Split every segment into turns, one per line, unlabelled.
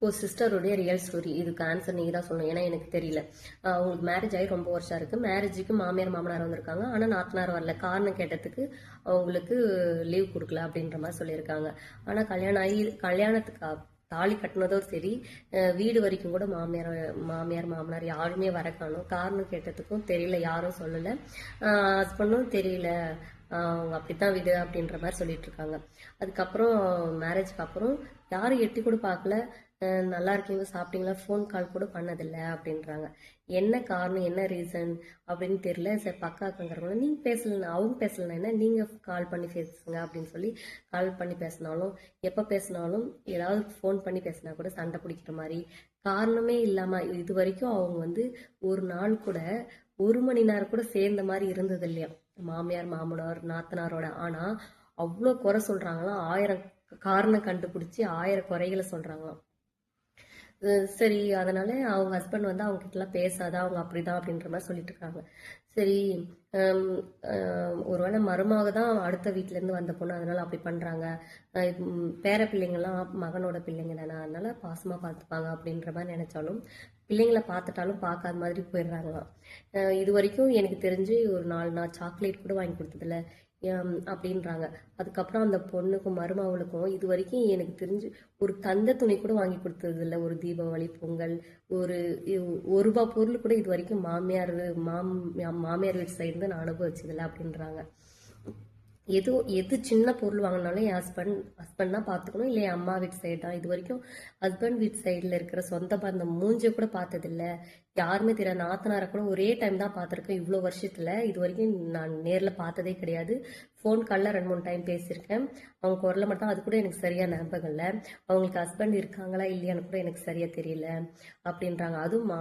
ஒரு சிஸ்டருடைய real story. இதுக்கு answer நீங்க தான் சொல்லணும், ஏன்னா எனக்கு தெரியல. அவங்களுக்கு மேரேஜ் ஆகி ரொம்ப வருஷம் இருக்கு. மேரேஜுக்கு மாமியார் மாமனார் வந்திருக்காங்க, ஆனா நாத்தனார் வரல. காரணம் கேட்டதுக்கு அவங்களுக்கு லீவ் கொடுக்கல அப்படின்ற மாதிரி சொல்லியிருக்காங்க. ஆனா கல்யாணம் ஆகி கல்யாணத்துக்கு தாலி கட்டினதும் சரி, வீடு வரைக்கும் கூட மாமியார் மாமியார் மாமனார் யாருமே வர காணும். காரணம் கேட்டதுக்கும் தெரியல, யாரும் சொல்லல. ஹஸ்பண்டும் தெரியல, அவங்க அப்படித்தான் விடு அப்படின்ற மாதிரி சொல்லிட்டு இருக்காங்க. அதுக்கப்புறம் மேரேஜ்க்கு அப்புறம் யாரும் எட்டி கூட பார்க்கல. நல்லா இருக்கீங்க, சாப்பிட்டீங்களா, ஃபோன் கால் கூட பண்ணதில்லை அப்படின்றாங்க. என்ன காரணம், என்ன ரீசன் அப்படின்னு தெரியல. சரி பக்காக்குங்கிறவங்க நீங்க பேசலன்னா, அவங்க பேசலன்னா என்ன, நீங்க கால் பண்ணி பேசுங்க அப்படின்னு சொல்லி கால் பண்ணி பேசினாலும், எப்ப பேசினாலும் ஏதாவது ஃபோன் பண்ணி பேசினா கூட சண்டை பிடிக்கிற மாதிரி, காரணமே இல்லாம இது வரைக்கும் அவங்க வந்து ஒரு நாள் கூட 1 மணி நேரம் கூட சேர்ந்த மாதிரி இருந்தது இல்லையா மாமியார் மாமனார் நாத்தனாரோட. ஆனா அவ்வளோ குறை சொல்றாங்களாம், 1000 காரணம் கண்டுபிடிச்சி 1000 குறைகளை சொல்றாங்களாம். சரி, அதனால அவங்க ஹஸ்பண்ட் வந்து அவங்க கிட்ட எல்லாம் பேசாத, அவங்க அப்படிதான் அப்படின்ற மாதிரி சொல்லிட்டு இருக்காங்க. சரி, ஒருவேளை மருமக தான் அடுத்த வீட்டுல இருந்து வந்த பொண்ணு, அதனால அப்படி பண்றாங்க. பேர பிள்ளைங்கெல்லாம் மகனோட பிள்ளைங்க தானே, அதனால பாசமா பார்த்துப்பாங்க அப்படின்ற மாதிரி நினைச்சாலும், பிள்ளைங்களை பார்த்துட்டாலும் பார்க்காத மாதிரி போயிடுறாங்களாம். இது வரைக்கும் எனக்கு தெரிஞ்சு ஒரு 4 நாள் சாக்லேட் கூட வாங்கி கொடுத்ததில்ல அப்படின்றாங்க. அதுக்கப்புறம் அந்த பொண்ணுக்கும் மருமகளுக்கும் இது வரைக்கும் எனக்கு தெரிஞ்சு ஒரு தந்த துணி கூட வாங்கி கொடுத்தது இல்லை. ஒரு தீபாவளி பொங்கல் ஒரு 1 ரூபாய் பொருள் கூட இது வரைக்கும் மாமியார் வீட்டு சைடு இருந்து நான் அனுபவிச்சதில்லை அப்படின்றாங்க. எது சின்ன பொருள் வாங்கினாலும் என் ஹஸ்பண்ட் தான் பார்த்துக்கணும், இல்லை என் அம்மா வீட்டு சைடு தான். இது வரைக்கும் ஹஸ்பண்ட் வீட்டு சைடில் இருக்கிற சொந்த பந்தம் மூஞ்ச கூட பார்த்ததில்ல, யாருமே தெரியாது. நாத்தனாரை கூட ஒரே டைம் தான் பார்த்துருக்கேன் இவ்வளோ வருஷத்துல. இது வரைக்கும் நான் நேரில் பார்த்ததே கிடையாது. ஃபோன் காலில் 2-3 டைம் பேசியிருக்கேன். அவங்க குரலை மட்டும், அது கூட எனக்கு சரியா ஞாபகம் இல்லை. அவங்களுக்கு ஹஸ்பண்ட் இருக்காங்களா இல்லையான்னு கூட எனக்கு சரியா தெரியல அப்படின்றாங்க. அதுவும்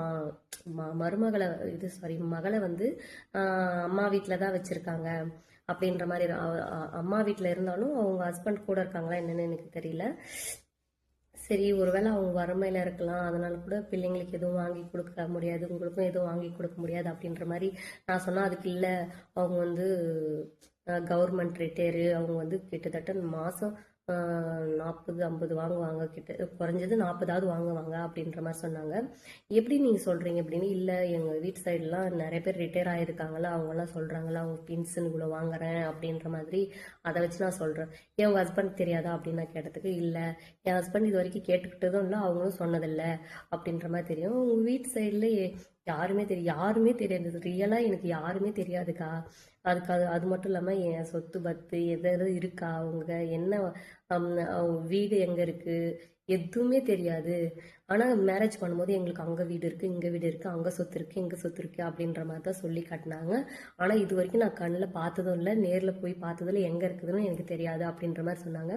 மருமகளை மகளை வந்து அம்மா வீட்டில் தான் வச்சிருக்காங்க அப்படின்ற மாதிரி. அம்மா வீட்டில் இருந்தாலும் அவங்க ஹஸ்பண்ட் கூட இருக்காங்களா என்னன்னு எனக்கு தெரியல. சரி, ஒருவேளை அவங்க வறுமையில இருக்கலாம், அதனால கூட பிள்ளைங்களுக்கு எதுவும் வாங்கி கொடுக்க முடியாது, உங்களுக்கும் எதுவும் வாங்கி கொடுக்க முடியாது அப்படின்ற மாதிரி நான் சொன்னா, அதுக்கு இல்லை, அவங்க வந்து கவர்மெண்ட் ரிட்டையரு, அவங்க வந்து கிட்டத்தட்ட மாசம் 40-50 வாங்குவாங்க, குறைஞ்சது 40ஆவது வாங்குவாங்க அப்படின்ற மாதிரி சொன்னாங்க. எப்படி நீங்க சொல்றீங்க அப்படின்னு. இல்லை, எங்க வீட்டு சைடுலாம் நிறைய பேர் ரிட்டையர் ஆயிருக்காங்களா, அவங்கெல்லாம் சொல்றாங்களா அவங்க பென்ஷன் இவ்வளோ வாங்குறேன் அப்படின்ற மாதிரி. அதை வச்சு நான் சொல்றேன். என் ஹஸ்பண்ட் தெரியாதா அப்படின்னு நான் கேட்டதுக்கு, இல்லை என் ஹஸ்பண்ட் இது வரைக்கும் கேட்டுக்கிட்டதும் இல்லை, அவங்களும் சொன்னதில்லை அப்படின்ற மாதிரி தெரியும். உங்க வீட்டு சைடுல யாருமே தெரியாது, ரியலா எனக்கு யாருமே தெரியாதுக்கா. அது மட்டும் இல்லாம என் சொத்து பத்து எதாவது இருக்கா, அவங்க என்ன வீடு எங்க இருக்கு எதுவுமே தெரியாது. ஆனா மேரேஜ் பண்ணும்போது எங்களுக்கு அங்க வீடு இருக்கு, இங்க வீடு இருக்கு, அங்க சொத்து இருக்கு, இங்க சொத்து இருக்கு அப்படின்ற மாதிரி தான் சொல்லி காட்டினாங்க. ஆனா இது வரைக்கும் நான் கண்ணில் பார்த்ததும் இல்லை, நேர்ல போய் பார்த்ததும் இல்லை, எங்க இருக்குதுன்னு எனக்கு தெரியாது அப்படின்ற மாதிரி சொன்னாங்க.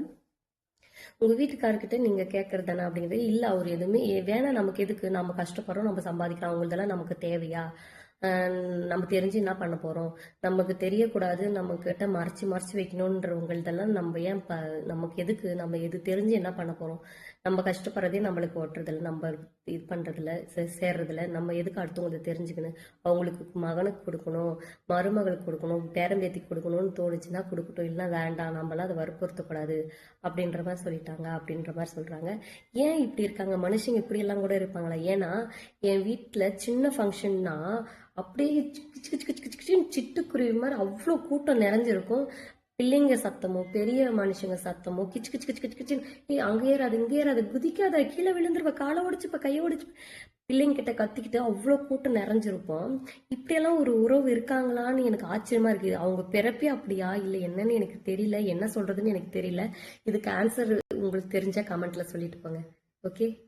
உங்க வீட்டுக்காரர்கிட்ட நீங்க கேட்கறது தானே அப்படிங்கிறது. இல்ல, அவர் எதுவுமே வேணாம், நமக்கு எதுக்கு, நம்ம கஷ்டப்படுறோம், நம்ம சம்பாதிக்கலாம், அவங்களதெல்லாம் நமக்கு தேவையா, நம்ம தெரிஞ்சு என்ன பண்ண போறோம், நமக்கு தெரியக்கூடாது, நம்ம கிட்ட மறைச்சு மறைச்சு வைக்கணும்ன்றவங்களதெல்லாம் நம்ம ஏன் நமக்கு எதுக்கு, நம்ம எது தெரிஞ்சு என்ன பண்ண போறோம், நம்ம கஷ்டப்படுறதே நம்மளுக்கு ஓட்டுறதில்ல, நம்ம இது பண்றதில்ல, சேர்றதில்ல, நம்ம எதுக்கு அடுத்தவங்களை தெரிஞ்சுக்கணும். அவங்களுக்கு மகனுக்கு கொடுக்கணும், மருமகளுக்கு கொடுக்கணும், பேரம்பேத்திக்கு கொடுக்கணும்னு தோணுச்சுன்னா கொடுக்கட்டும், இல்லைன்னா வேண்டாம், நம்மளாம் அதை வற்புறுத்தக்கூடாது அப்படின்ற மாதிரி சொல்லிட்டாங்க அப்படின்ற மாதிரி சொல்றாங்க. ஏன் இப்படி இருக்காங்க மனுஷங்க, இப்படி எல்லாம் கூட இருப்பாங்களா? ஏன்னா என் வீட்டுல சின்ன ஃபங்க்ஷன்னா அப்படியே சிட்டுக்குருவி மாதிரி அவ்வளோ கூட்டம் நிறைஞ்சிருக்கும். பிள்ளைங்க சத்தமும் பெரிய மனுஷங்க சத்தமும் கிச்சு கிச்சு கிச்சு கிச்சு கிச்சு, அங்கே ஏறாது இங்கே ஏறாது, குதிக்காத, கீழே விழுந்துருவ, காலை உடைச்சுப்ப, கையை உடைச்சு, பிள்ளைங்க கிட்ட கத்திக்கிட்டு அவ்வளோ கூட்டம் நிறைஞ்சிருப்போம். இப்படியெல்லாம் ஒரு உறவு இருக்காங்களான்னு எனக்கு ஆச்சரியமா இருக்கு. அவங்க பிறப்பே அப்படியா இல்லை என்னன்னு எனக்கு தெரியல, என்ன சொல்றதுன்னு எனக்கு தெரியல. இதுக்கு ஆன்சர் உங்களுக்கு தெரிஞ்சா கமெண்ட்ல சொல்லிட்டு போங்க. ஓகே.